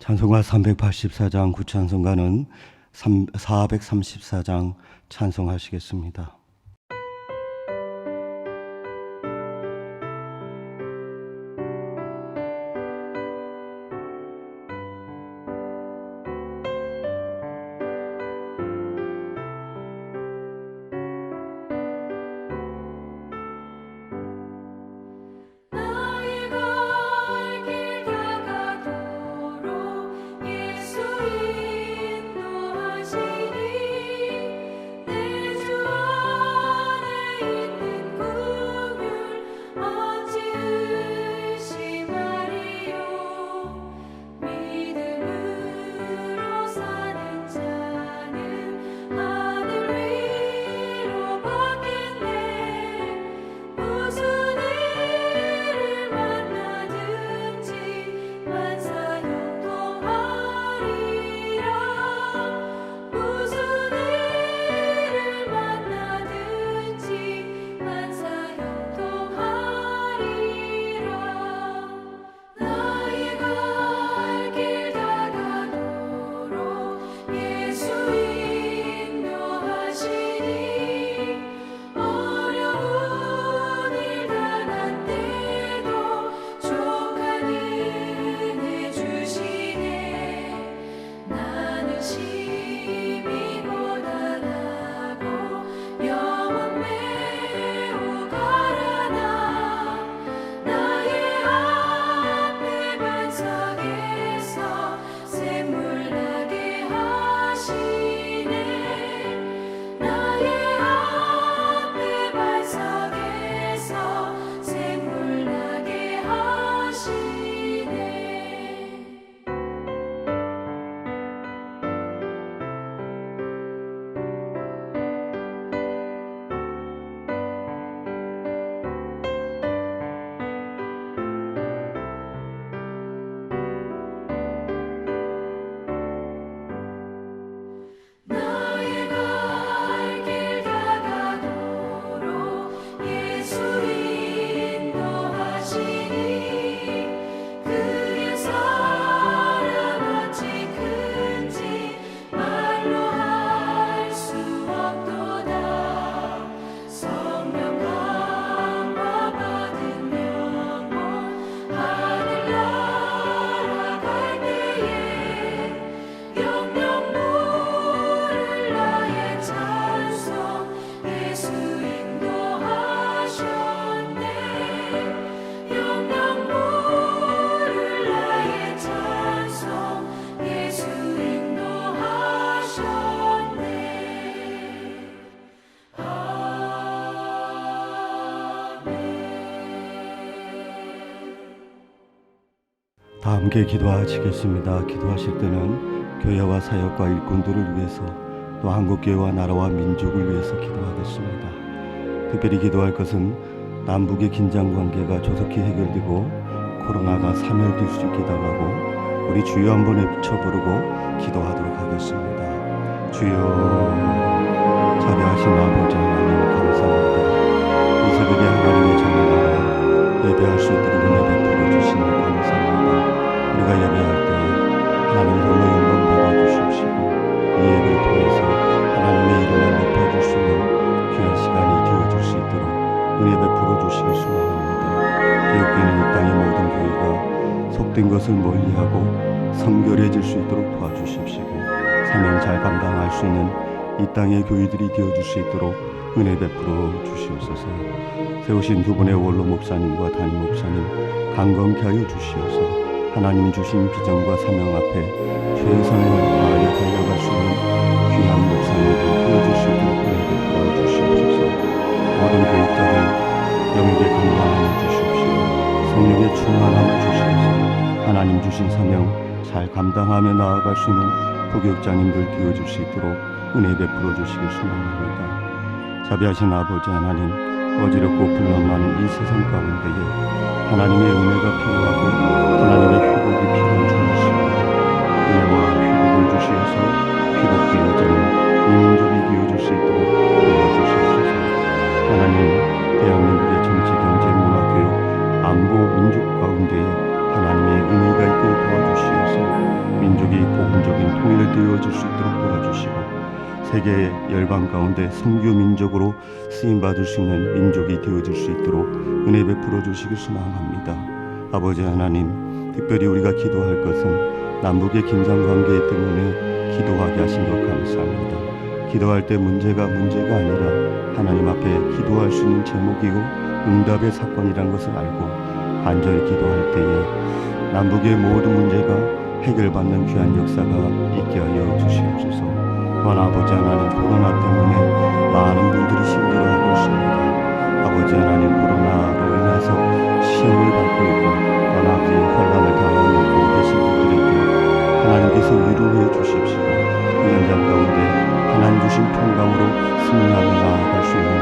찬송가 384장 구찬송가는 434장 찬송하시겠습니다. 다 함께 기도하시겠습니다. 기도하실 때는 교회와 사역과 일꾼들을 위해서 또 한국교회와 나라와 민족을 위해서 기도하겠습니다. 특별히 기도할 것은 남북의 긴장관계가 조속히 해결되고 코로나가 사멸될 수 있게 달라고 우리 주여 한 번에 비춰 부르고 기도하도록 하겠습니다. 주여, 자비하신 아버지 하나님 감사합니다. 이 새벽에 하나님의 전을 예배할 수 있도록 은혜 베풀어 주시니 감사합니다. 우리가 예배할 때 하나님 홀로 영광 받아주십시오. 이 예배를 통해서 하나님의 이름을 높여줄 수 있는 귀한 시간이 되어줄 수 있도록 은혜 베풀어 주시길 소망합니다. 기독교는 이 땅의 모든 교회가 속된 것을 멀리하고 성결해질 수 있도록 도와주십시오. 사명 잘 감당할 수 있는 이 땅의 교회들이 되어줄 수 있도록 은혜 베풀어 주시옵소서. 세우신 두 분의 원로 목사님과 담임 목사님 강건케 하여 주시옵소서. 하나님이 주신 비전과 사명 앞에 최선을 다하여 달려갈 수 있는 귀한 목사님들 되어줄 수 있도록 은혜 베풀어 주시옵소서. 모든 교육자들 영역의 건강함을 주시옵시고 성령의 충만함을 주시옵소서. 하나님 주신 사명 잘 감당하며 나아갈 수 있는 부교육자님들 되어줄 수 있도록 은혜 베풀어 주시길 소망합니다. 자비하신 아버지 하나님, 어지럽고 불만 많은 이 세상 가운데에 하나님의 은혜가 필요하고 하나님의 회복이 필요한 주님이십니다. 은혜와 회복을 주시어서 회복되어지는 이 민족이 되어줄 수 있도록 도와주시옵소서. 하나님, 대한민국의 정치, 경제, 문화, 교육, 안보, 민족 가운데에 하나님의 은혜가 있게 도와주시옵소서. 맞을 수 있도록 도와주시고 세계 열방 가운데 선교 민족으로 쓰임받을 수 있는 민족이 되어질 수 있도록 은혜 베풀어 주시길 소망합니다. 아버지 하나님, 특별히 우리가 기도할 것은 남북의 긴장 관계 때문에 기도하게 하신 것 감사합니다. 기도할 때 문제가 아니라 하나님 앞에 기도할 수 있는 제목이고 응답의 사건이라는 것을 알고 간절히 기도할 때에 남북의 모든 문제가 해결받는 귀한 역사가 있게 하여 주시옵소서. 또한 아버지 하나님, 코로나 때문에 많은 분들이 힘들어하고 있습니다. 아버지 하나님, 코로나로 인해서 시험을 받고 있고 또한 아버지 혼란을 당하고 계신 분들에게 하나님께서 위로해 주십시오. 그 현장 가운데 하나님 주신 평강으로 승리하며 나아갈 수 있는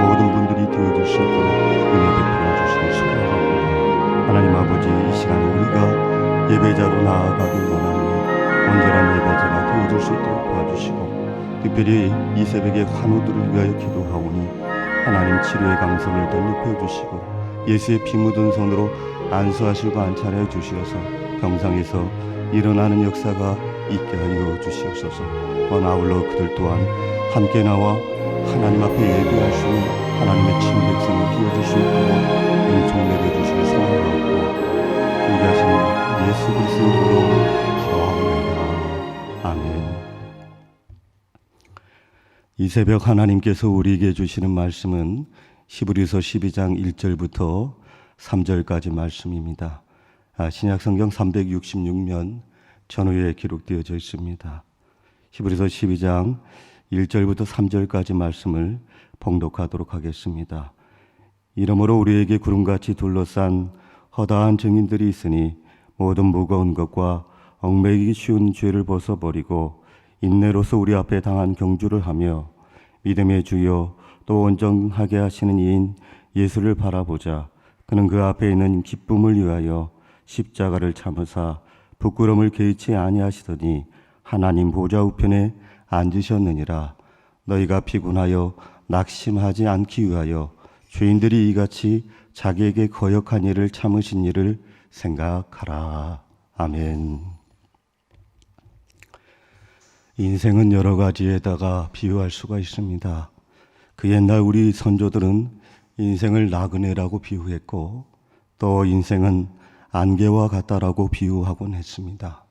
모든 분들이 되어줄 수 있도록 은혜 베풀어 주시기 소망합니다. 하나님 아버지, 이 시간에 우리가 예배자로 나아가길 원하니 온전한 예배자가 되어줄 수 있도록 도와주시고 특별히 이 새벽에 환우들을 위하여 기도하오니 하나님 치료의 강성을 더 높여주시고 예수의 피 묻은 손으로 안수하시고 안찰하여 주시어서 병상에서 일어나는 역사가 있게 하여 주시옵소서. 또한 아울러 그들 또한 함께 나와 하나님 앞에 예배할 수 있는 하나님의 친백성을 비워줄 수 있도록 은총 내려주시기 소망하고 존귀하신 예수 그리스도의 이름으로 기도하옵나이다. 아멘. 이 새벽 하나님께서 우리에게 주시는 말씀은 히브리서 12장 1절부터 3절까지 말씀입니다. 신약성경 366면 전후에 기록되어져 있습니다. 히브리서 12장 1절부터 3절까지 말씀을 봉독하도록 하겠습니다. 이러므로 우리에게 구름같이 둘러싼 허다한 증인들이 있으니 모든 무거운 것과 얽매이기 쉬운 죄를 벗어버리고 인내로서 우리 앞에 당한 경주를 하며 믿음의 주여 또 온전하게 하시는 이인 예수를 바라보자. 그는 그 앞에 있는 기쁨을 위하여 십자가를 참으사 부끄러움을 개의치 아니하시더니 하나님 보좌 우편에 앉으셨느니라. 너희가 피곤하여 낙심하지 않기 위하여 죄인들이 이같이 자기에게 거역한 일을 참으신 일을 생각하라. 아멘. 인생은 여러 가지에다가 비유할 수가 있습니다. 그 옛날 우리 선조들은 인생을 나그네라고 비유했고 또 인생은 안개와 같다라고 비유하곤 했습니다.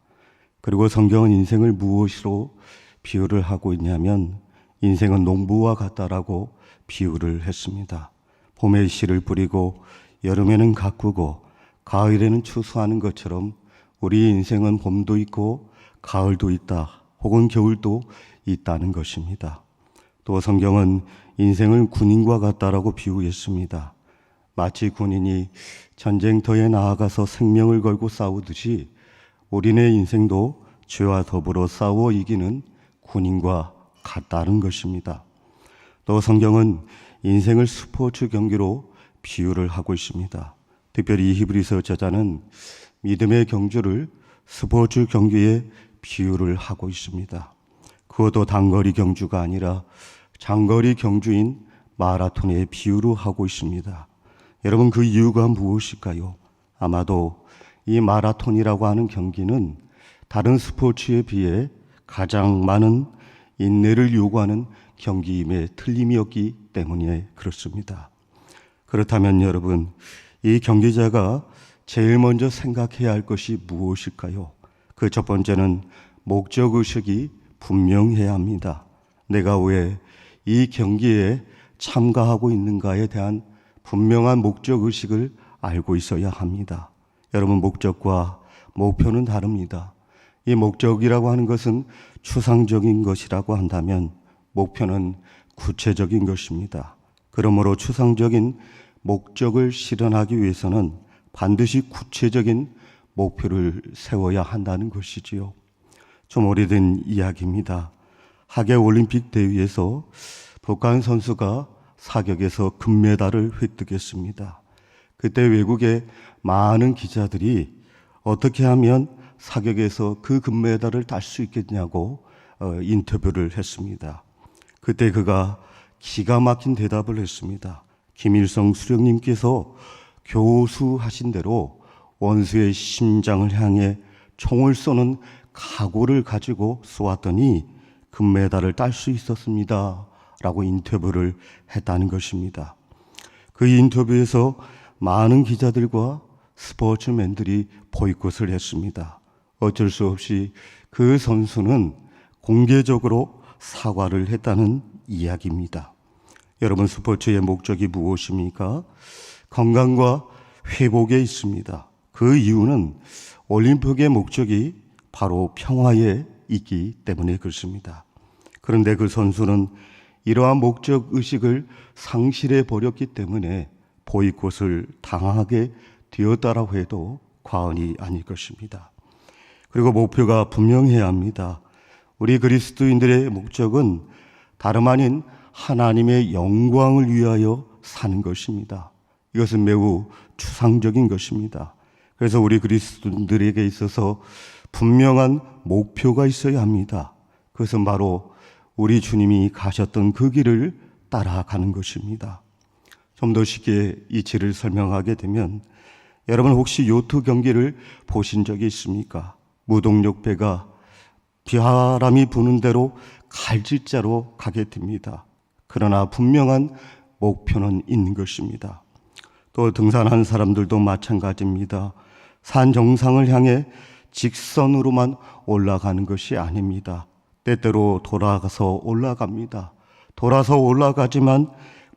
그리고 성경은 인생을 무엇으로 비유를 하고 있냐면 인생은 농부와 같다라고 비유를 했습니다. 봄에 씨를 뿌리고 여름에는 가꾸고 가을에는 추수하는 것처럼 우리 인생은 봄도 있고 가을도 있다, 혹은 겨울도 있다는 것입니다. 또 성경은 인생을 군인과 같다라고 비유했습니다. 마치 군인이 전쟁터에 나아가서 생명을 걸고 싸우듯이 우리네 인생도 죄와 더불어 싸워 이기는 군인과 같다는 것입니다. 또 성경은 인생을 스포츠 경기로 비유를 하고 있습니다. 특별히 히브리서 저자는 믿음의 경주를 스포츠 경기에 비유를 하고 있습니다. 그것도 단거리 경주가 아니라 장거리 경주인 마라톤의 비유로 하고 있습니다. 여러분, 그 이유가 무엇일까요? 아마도 이 마라톤이라고 하는 경기는 다른 스포츠에 비해 가장 많은 인내를 요구하는 경기임에 틀림이 없기 때문에 그렇습니다. 그렇다면 여러분, 이 경기자가 제일 먼저 생각해야 할 것이 무엇일까요? 그 첫 번째는 목적의식이 분명해야 합니다. 내가 왜 이 경기에 참가하고 있는가에 대한 분명한 목적의식을 알고 있어야 합니다. 여러분, 목적과 목표는 다릅니다. 이 목적이라고 하는 것은 추상적인 것이라고 한다면 목표는 구체적인 것입니다. 그러므로 추상적인 목적을 실현하기 위해서는 반드시 구체적인 목표를 세워야 한다는 것이지요. 좀 오래된 이야기입니다. 하계 올림픽 대회에서 북한 선수가 사격에서 금메달을 획득했습니다. 그때 외국의 많은 기자들이 어떻게 하면 사격에서 그 금메달을 딸 수 있겠냐고 인터뷰를 했습니다. 그때 그가 기가 막힌 대답을 했습니다. 김일성 수령님께서 교수하신 대로 원수의 심장을 향해 총을 쏘는 각오를 가지고 쏘았더니 금메달을 딸 수 있었습니다. 라고 인터뷰를 했다는 것입니다. 그 인터뷰에서 많은 기자들과 스포츠맨들이 보이콧을 했습니다. 어쩔 수 없이 그 선수는 공개적으로 사과를 했다는 이야기입니다. 여러분, 스포츠의 목적이 무엇입니까? 건강과 회복에 있습니다. 그 이유는 올림픽의 목적이 바로 평화에 있기 때문에 그렇습니다. 그런데 그 선수는 이러한 목적 의식을 상실해 버렸기 때문에 보이콧을 당하게 되었다라고 해도 과언이 아닐 것입니다. 그리고 목표가 분명해야 합니다. 우리 그리스도인들의 목적은 다름 아닌 하나님의 영광을 위하여 사는 것입니다. 이것은 매우 추상적인 것입니다. 그래서 우리 그리스도인들에게 있어서 분명한 목표가 있어야 합니다. 그것은 바로 우리 주님이 가셨던 그 길을 따라가는 것입니다. 좀 더 쉽게 이치를 설명하게 되면, 여러분 혹시 요트 경기를 보신 적이 있습니까? 무동력 배가 바람이 부는 대로 갈지자로 가게 됩니다. 그러나 분명한 목표는 있는 것입니다. 또 등산하는 사람들도 마찬가지입니다. 산 정상을 향해 직선으로만 올라가는 것이 아닙니다. 때때로 돌아가서 올라갑니다. 돌아서 올라가지만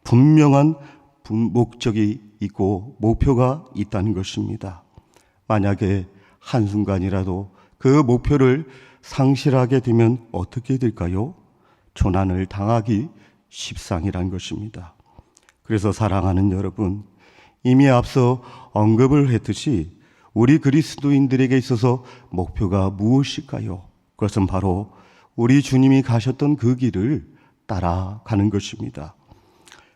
분명한 목적이 있고 목표가 있다는 것입니다. 만약에 한순간이라도 그 목표를 상실하게 되면 어떻게 될까요? 조난을 당하기 십상이란 것입니다. 그래서 사랑하는 여러분, 이미 앞서 언급을 했듯이 우리 그리스도인들에게 있어서 목표가 무엇일까요? 그것은 바로 우리 주님이 가셨던 그 길을 따라가는 것입니다.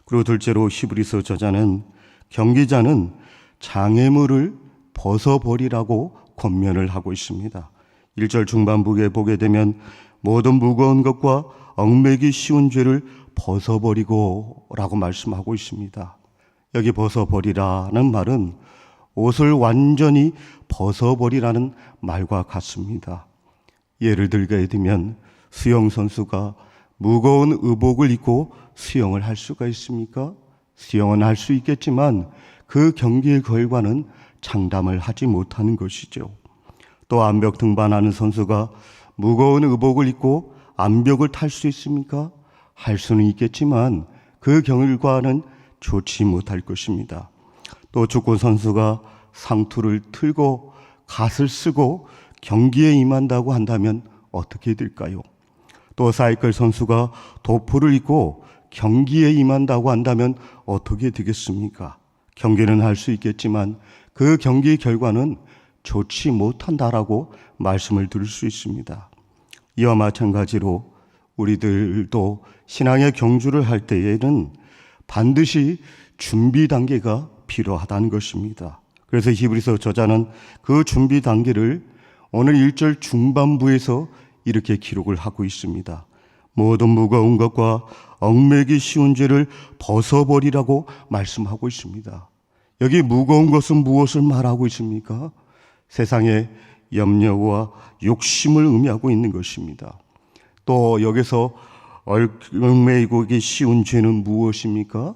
그리고 둘째로 히브리서 저자는 경기자는 장애물을 벗어버리라고 권면을 하고 있습니다. 1절 중반부에 보게 되면 모든 무거운 것과 얽매기 쉬운 죄를 벗어버리고 라고 말씀하고 있습니다. 여기 벗어버리라는 말은 옷을 완전히 벗어버리라는 말과 같습니다. 예를 들게 되면 수영 선수가 무거운 의복을 입고 수영을 할 수가 있습니까? 수영은 할 수 있겠지만 그 경기의 결과는 장담을 하지 못하는 것이죠. 또 암벽 등반하는 선수가 무거운 의복을 입고 암벽을 탈 수 있습니까? 할 수는 있겠지만 그 결과는 좋지 못할 것입니다. 또 축구 선수가 상투를 틀고 갓을 쓰고 경기에 임한다고 한다면 어떻게 될까요? 또 사이클 선수가 도포를 입고 경기에 임한다고 한다면 어떻게 되겠습니까? 경기는 할 수 있겠지만 그 경기 결과는 좋지 못한다라고 말씀을 드릴 수 있습니다. 이와 마찬가지로 우리들도 신앙의 경주를 할 때에는 반드시 준비 단계가 필요하다는 것입니다. 그래서 히브리서 저자는 그 준비 단계를 오늘 1절 중반부에서 이렇게 기록을 하고 있습니다. 모든 무거운 것과 얽매기 쉬운 죄를 벗어버리라고 말씀하고 있습니다. 여기 무거운 것은 무엇을 말하고 있습니까? 세상의 염려와 욕심을 의미하고 있는 것입니다. 또 여기서 얽매이기 쉬운 죄는 무엇입니까?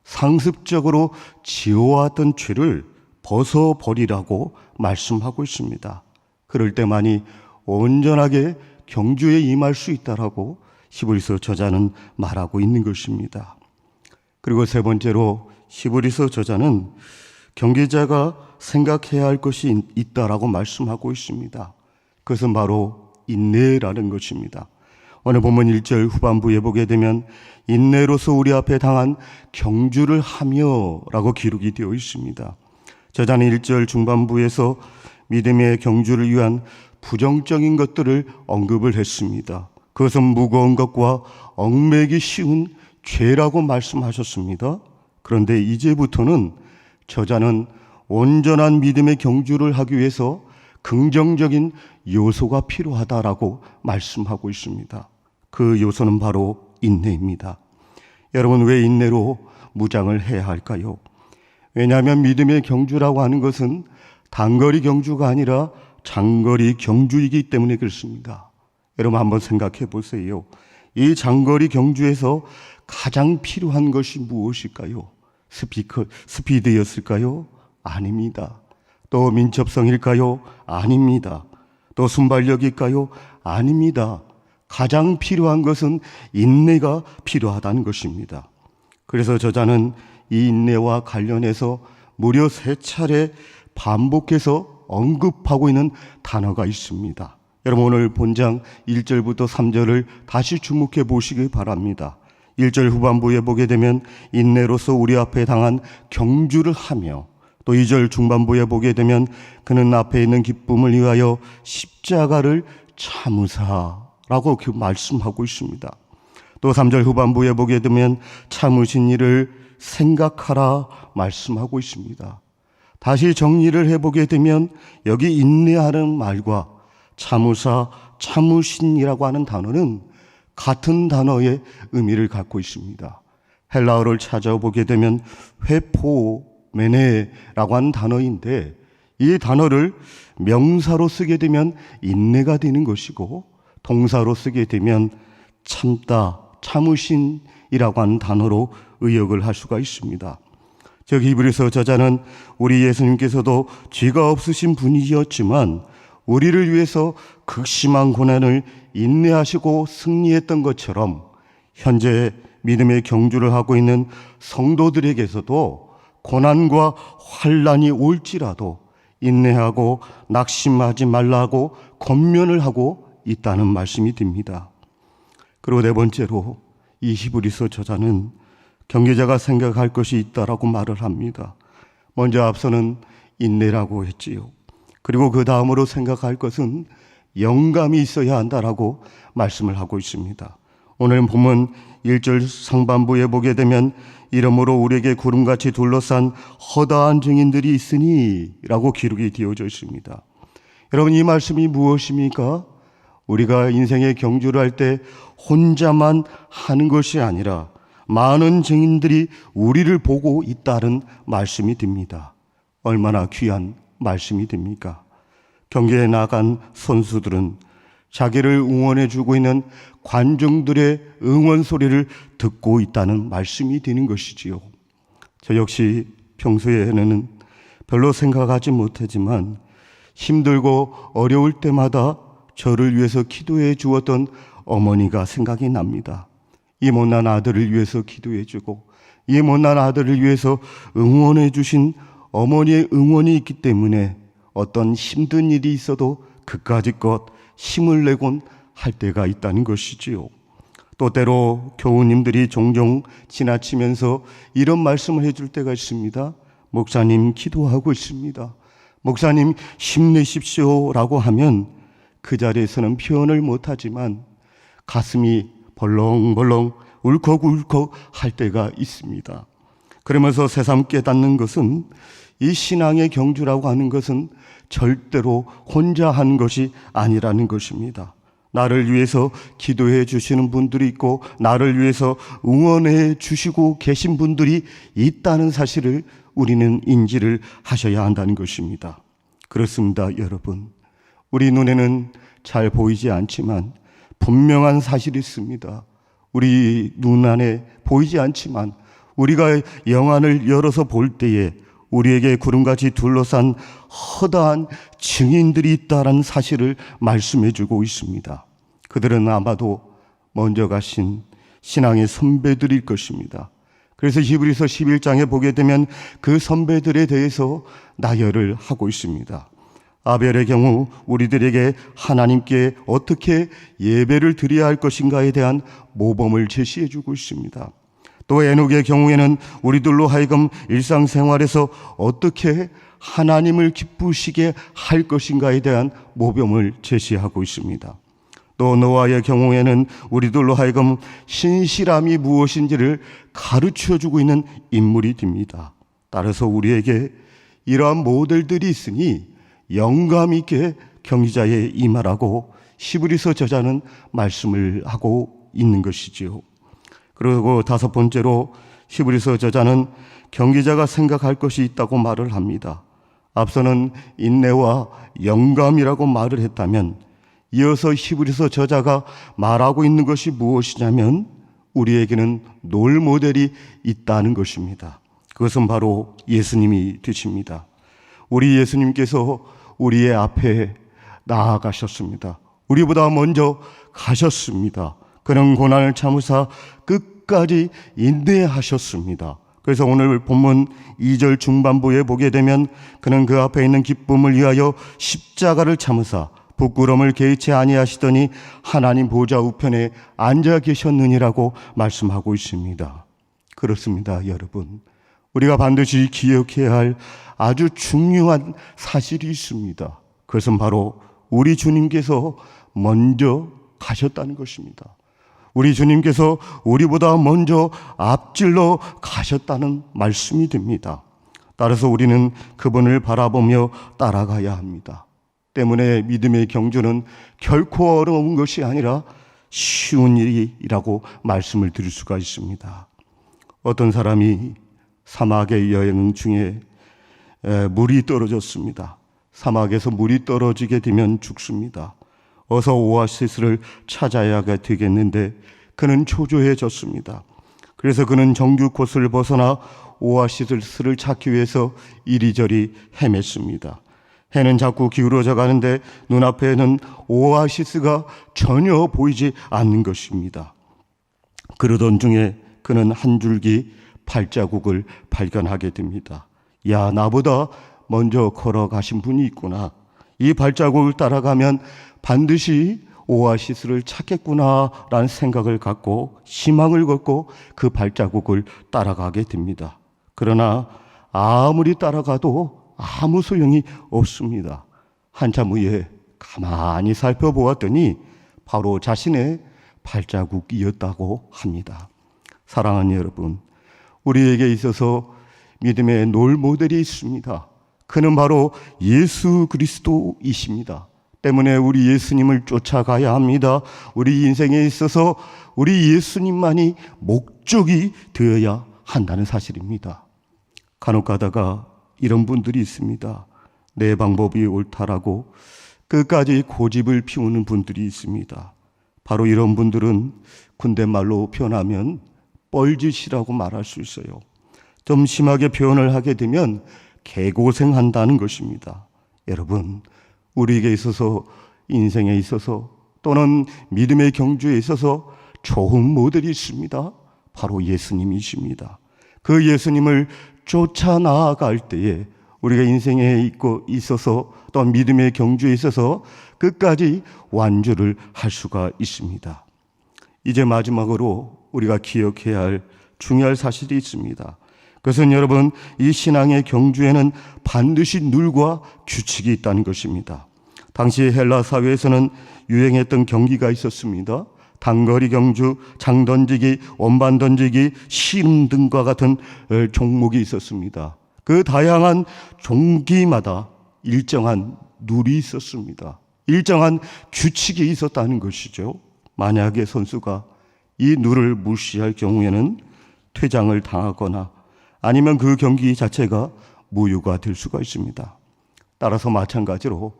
상습적으로 지어왔던 죄를 벗어버리라고 말씀하고 있습니다. 그럴 때만이 온전하게 경주에 임할 수 있다라고 히브리서 저자는 말하고 있는 것입니다. 그리고 세 번째로 히브리서 저자는 경기자가 생각해야 할 것이 있다라고 말씀하고 있습니다. 그것은 바로 인내라는 것입니다. 오늘 본문 1절 후반부에 보게 되면 인내로서 우리 앞에 당한 경주를 하며 라고 기록이 되어 있습니다. 저자는 1절 중반부에서 믿음의 경주를 위한 부정적인 것들을 언급을 했습니다. 그것은 무거운 것과 얽매기 쉬운 죄라고 말씀하셨습니다. 그런데 이제부터는 저자는 온전한 믿음의 경주를 하기 위해서 긍정적인 요소가 필요하다라고 말씀하고 있습니다. 그 요소는 바로 인내입니다. 여러분, 왜 인내로 무장을 해야 할까요? 왜냐하면 믿음의 경주라고 하는 것은 단거리 경주가 아니라 장거리 경주이기 때문에 그렇습니다. 여러분 한번 생각해 보세요. 이 장거리 경주에서 가장 필요한 것이 무엇일까요? 스피드였을까요? 아닙니다. 또 민첩성일까요? 아닙니다. 또 순발력일까요? 아닙니다. 가장 필요한 것은 인내가 필요하다는 것입니다. 그래서 저자는 이 인내와 관련해서 무려 3차례 반복해서 언급하고 있는 단어가 있습니다. 여러분 오늘 본장 1절부터 3절을 다시 주목해 보시기 바랍니다. 1절 후반부에 보게 되면 인내로서 우리 앞에 당한 경주를 하며, 또 2절 중반부에 보게 되면 그는 앞에 있는 기쁨을 위하여 십자가를 참으사라고 말씀하고 있습니다. 또 3절 후반부에 보게 되면 참으신 일을 생각하라 말씀하고 있습니다. 다시 정리를 해보게 되면 여기 인내하는 말과 참으사, 참으신이라고 하는 단어는 같은 단어의 의미를 갖고 있습니다. 헬라어를 찾아보게 되면 회포메네라고 하는 단어인데, 이 단어를 명사로 쓰게 되면 인내가 되는 것이고, 동사로 쓰게 되면 참다, 참으신이라고 하는 단어로 의역을 할 수가 있습니다. 즉 히브리서 저자는 우리 예수님께서도 죄가 없으신 분이었지만 우리를 위해서 극심한 고난을 인내하시고 승리했던 것처럼 현재 믿음의 경주를 하고 있는 성도들에게서도 고난과 환난이 올지라도 인내하고 낙심하지 말라고 권면을 하고 있다는 말씀이 됩니다. 그리고 네 번째로 이 히브리서 저자는 경계자가 생각할 것이 있다라고 말을 합니다. 먼저 앞서는 인내라고 했지요. 그리고 그 다음으로 생각할 것은 영감이 있어야 한다라고 말씀을 하고 있습니다. 오늘 본문 1절 상반부에 보게 되면 이러므로 우리에게 구름같이 둘러싼 허다한 증인들이 있으니 라고 기록이 되어져 있습니다. 여러분 이 말씀이 무엇입니까? 우리가 인생의 경주를 할 때 혼자만 하는 것이 아니라 많은 증인들이 우리를 보고 있다는 말씀이 됩니다. 얼마나 귀한 말씀이 됩니까? 경기에 나간 선수들은 자기를 응원해 주고 있는 관중들의 응원 소리를 듣고 있다는 말씀이 되는 것이지요. 저 역시 평소에는 별로 생각하지 못하지만 힘들고 어려울 때마다 저를 위해서 기도해 주었던 어머니가 생각이 납니다. 이 못난 아들을 위해서 기도해 주고 이 못난 아들을 위해서 응원해 주신 어머니의 응원이 있기 때문에 어떤 힘든 일이 있어도 그까짓것 힘을 내곤 할 때가 있다는 것이지요. 또 때로 교우님들이 종종 지나치면서 이런 말씀을 해줄 때가 있습니다. 목사님 기도하고 있습니다. 목사님 힘내십시오라고 하면 그 자리에서는 표현을 못하지만 가슴이 벌렁벌렁 울컥울컥 할 때가 있습니다. 그러면서 새삼 깨닫는 것은 이 신앙의 경주라고 하는 것은 절대로 혼자 한 것이 아니라는 것입니다. 나를 위해서 기도해 주시는 분들이 있고 나를 위해서 응원해 주시고 계신 분들이 있다는 사실을 우리는 인지를 하셔야 한다는 것입니다. 그렇습니다, 여러분. 우리 눈에는 잘 보이지 않지만 분명한 사실이 있습니다. 우리 눈 안에 보이지 않지만 우리가 영안을 열어서 볼 때에 우리에게 구름같이 둘러싼 허다한 증인들이 있다는 사실을 말씀해 주고 있습니다. 그들은 아마도 먼저 가신 신앙의 선배들일 것입니다. 그래서 히브리서 11장에 보게 되면 그 선배들에 대해서 나열을 하고 있습니다. 아벨의 경우 우리들에게 하나님께 어떻게 예배를 드려야 할 것인가에 대한 모범을 제시해 주고 있습니다. 또 에녹의 경우에는 우리들로 하여금 일상생활에서 어떻게 하나님을 기쁘시게 할 것인가에 대한 모범을 제시하고 있습니다. 또 노아의 경우에는 우리들로 하여금 신실함이 무엇인지를 가르쳐주고 있는 인물이 됩니다. 따라서 우리에게 이러한 모델들이 있으니 영감 있게 경기자에 임하라고 히브리서 저자는 말씀을 하고 있는 것이지요. 그리고 다섯 번째로 히브리서 저자는 경기자가 생각할 것이 있다고 말을 합니다. 앞서는 인내와 영감이라고 말을 했다면, 이어서 히브리서 저자가 말하고 있는 것이 무엇이냐면 우리에게는 롤 모델이 있다는 것입니다. 그것은 바로 예수님이 되십니다. 우리 예수님께서 우리의 앞에 나아가셨습니다. 우리보다 먼저 가셨습니다. 그런 고난을 참으사 끝까지 인내하셨습니다. 그래서 오늘 본문 2절 중반부에 보게 되면 그는 그 앞에 있는 기쁨을 위하여 십자가를 참으사 부끄러움을 개의치 아니하시더니 하나님 보좌 우편에 앉아 계셨느니라고 말씀하고 있습니다. 그렇습니다, 여러분. 우리가 반드시 기억해야 할 아주 중요한 사실이 있습니다. 그것은 바로 우리 주님께서 먼저 가셨다는 것입니다. 우리 주님께서 우리보다 먼저 앞질러 가셨다는 말씀이 됩니다. 따라서 우리는 그분을 바라보며 따라가야 합니다. 때문에 믿음의 경주는 결코 어려운 것이 아니라 쉬운 일이라고 말씀을 드릴 수가 있습니다. 어떤 사람이 사막의 여행 중에 물이 떨어졌습니다. 사막에서 물이 떨어지게 되면 죽습니다. 어서 오아시스를 찾아야 되겠는데 그는 초조해졌습니다. 그래서 그는 정규 코스를 벗어나 오아시스를 찾기 위해서 이리저리 헤맸습니다. 해는 자꾸 기울어져 가는데 눈앞에는 오아시스가 전혀 보이지 않는 것입니다. 그러던 중에 그는 한 줄기 발자국을 발견하게 됩니다. 야, 나보다 먼저 걸어가신 분이 있구나. 이 발자국을 따라가면 반드시 오아시스를 찾겠구나라는 생각을 갖고 희망을 갖고 그 발자국을 따라가게 됩니다. 그러나 아무리 따라가도 아무 소용이 없습니다. 한참 후에 가만히 살펴보았더니 바로 자신의 발자국이었다고 합니다. 사랑하는 여러분, 우리에게 있어서 믿음의 롤 모델이 있습니다. 그는 바로 예수 그리스도이십니다. 때문에 우리 예수님을 쫓아가야 합니다. 우리 인생에 있어서 우리 예수님만이 목적이 되어야 한다는 사실입니다. 간혹 가다가 이런 분들이 있습니다. 내 방법이 옳다라고 끝까지 고집을 피우는 분들이 있습니다. 바로 이런 분들은 군대말로 표현하면 뻘짓이라고 말할 수 있어요. 좀 심하게 표현을 하게 되면 개고생한다는 것입니다. 여러분, 우리에게 있어서 인생에 있어서 또는 믿음의 경주에 있어서 좋은 모델이 있습니다. 바로 예수님이십니다. 그 예수님을 쫓아 나아갈 때에 우리가 인생에 있어서 또 믿음의 경주에 있어서 끝까지 완주를 할 수가 있습니다. 이제 마지막으로 우리가 기억해야 할 중요한 사실이 있습니다. 그것은 여러분, 이 신앙의 경주에는 반드시 룰과 규칙이 있다는 것입니다. 당시 헬라 사회에서는 유행했던 경기가 있었습니다. 단거리 경주, 장 던지기, 원반 던지기, 씨름 등과 같은 종목이 있었습니다. 그 다양한 종기마다 일정한 룰이 있었습니다. 일정한 규칙이 있었다는 것이죠. 만약에 선수가 이 룰을 무시할 경우에는 퇴장을 당하거나 아니면 그 경기 자체가 무효가 될 수가 있습니다. 따라서 마찬가지로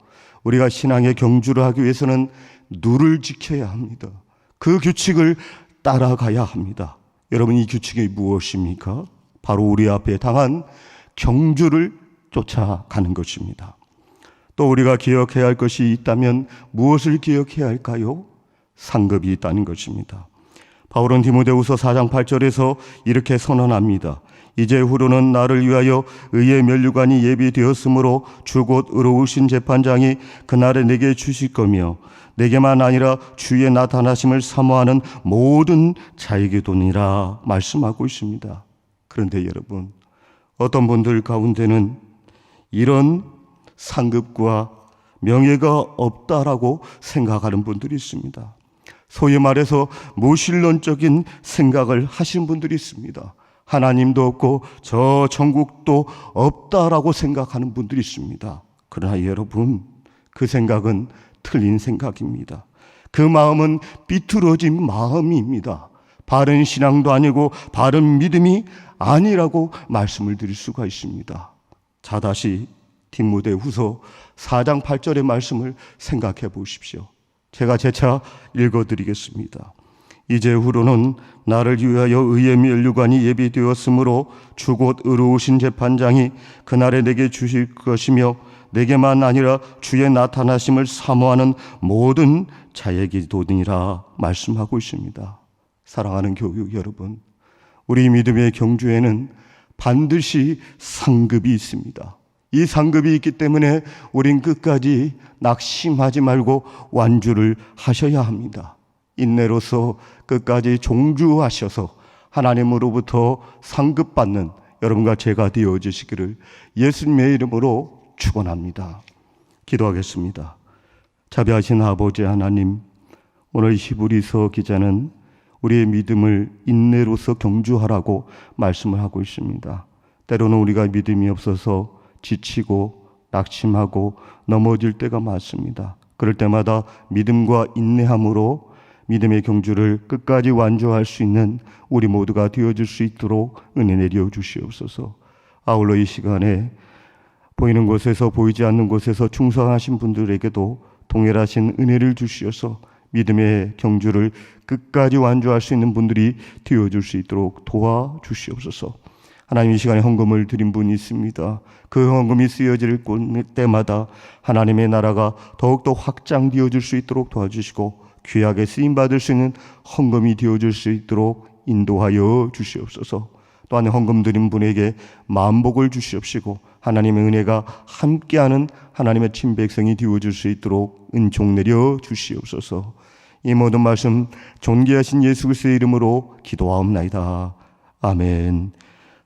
우리가 신앙의 경주를 하기 위해서는 룰을 지켜야 합니다. 그 규칙을 따라가야 합니다. 여러분, 이 규칙이 무엇입니까? 바로 우리 앞에 당한 경주를 쫓아가는 것입니다. 또 우리가 기억해야 할 것이 있다면 무엇을 기억해야 할까요? 상급이 있다는 것입니다. 바울은 디모데후서 4장 8절에서 이렇게 선언합니다. 이제후로는 나를 위하여 의의 면류관이 예비되었으므로 주 곧 의로우신 재판장이 그날에 내게 주실 거며 내게만 아니라 주의 나타나심을 사모하는 모든 자에게도니라 말씀하고 있습니다. 그런데 여러분, 어떤 분들 가운데는 이런 상급과 명예가 없다라고 생각하는 분들이 있습니다. 소위 말해서 무신론적인 생각을 하시는 분들이 있습니다. 하나님도 없고 저 천국도 없다라고 생각하는 분들이 있습니다. 그러나 여러분, 그 생각은 틀린 생각입니다. 그 마음은 삐뚤어진 마음입니다. 바른 신앙도 아니고 바른 믿음이 아니라고 말씀을 드릴 수가 있습니다. 자, 다시 디모데후서 4장 8절의 말씀을 생각해 보십시오. 제가 재차 읽어드리겠습니다. 이제후로는 나를 위하여 의의 면류관이 예비되었으므로 주 곧 의로우신 재판장이 그날에 내게 주실 것이며 내게만 아니라 주의 나타나심을 사모하는 모든 자에게도니라 말씀하고 있습니다. 사랑하는 교육 여러분, 우리 믿음의 경주에는 반드시 상급이 있습니다. 이 상급이 있기 때문에 우린 끝까지 낙심하지 말고 완주를 하셔야 합니다. 인내로서 끝까지 종주하셔서 하나님으로부터 상급받는 여러분과 제가 되어주시기를 예수님의 이름으로 축원합니다. 기도하겠습니다. 자비하신 아버지 하나님, 오늘 히브리서 기자는 우리의 믿음을 인내로서 경주하라고 말씀을 하고 있습니다. 때로는 우리가 믿음이 없어서 지치고 낙심하고 넘어질 때가 많습니다. 그럴 때마다 믿음과 인내함으로 믿음의 경주를 끝까지 완주할 수 있는 우리 모두가 되어줄 수 있도록 은혜 내려 주시옵소서. 아울러 이 시간에 보이는 곳에서 보이지 않는 곳에서 충성하신 분들에게도 동일하신 은혜를 주시어서 믿음의 경주를 끝까지 완주할 수 있는 분들이 되어줄 수 있도록 도와주시옵소서. 하나님, 이 시간에 헌금을 드린 분이 있습니다. 그 헌금이 쓰여질 때마다 하나님의 나라가 더욱더 확장되어질 수 있도록 도와주시고 귀하게 쓰임받을 수 있는 헌금이 되어질 수 있도록 인도하여 주시옵소서. 또한 헌금 드린 분에게 만복을 주시옵시고 하나님의 은혜가 함께하는 하나님의 친백성이 되어줄 수 있도록 은총 내려 주시옵소서. 이 모든 말씀 존귀하신 예수 그리스도의 이름으로 기도하옵나이다. 아멘.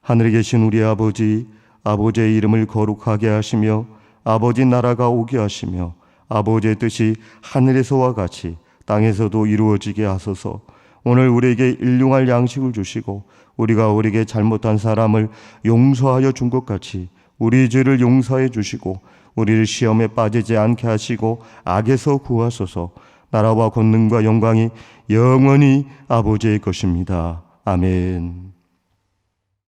하늘에 계신 우리 아버지, 아버지의 이름을 거룩하게 하시며 아버지 나라가 오게 하시며 아버지의 뜻이 하늘에서와 같이 땅에서도 이루어지게 하소서. 오늘 우리에게 일용할 양식을 주시고 우리가 우리에게 잘못한 사람을 용서하여 준 것 같이 우리 죄를 용서해 주시고 우리를 시험에 빠지지 않게 하시고 악에서 구하소서. 나라와 권능과 영광이 영원히 아버지의 것입니다. 아멘.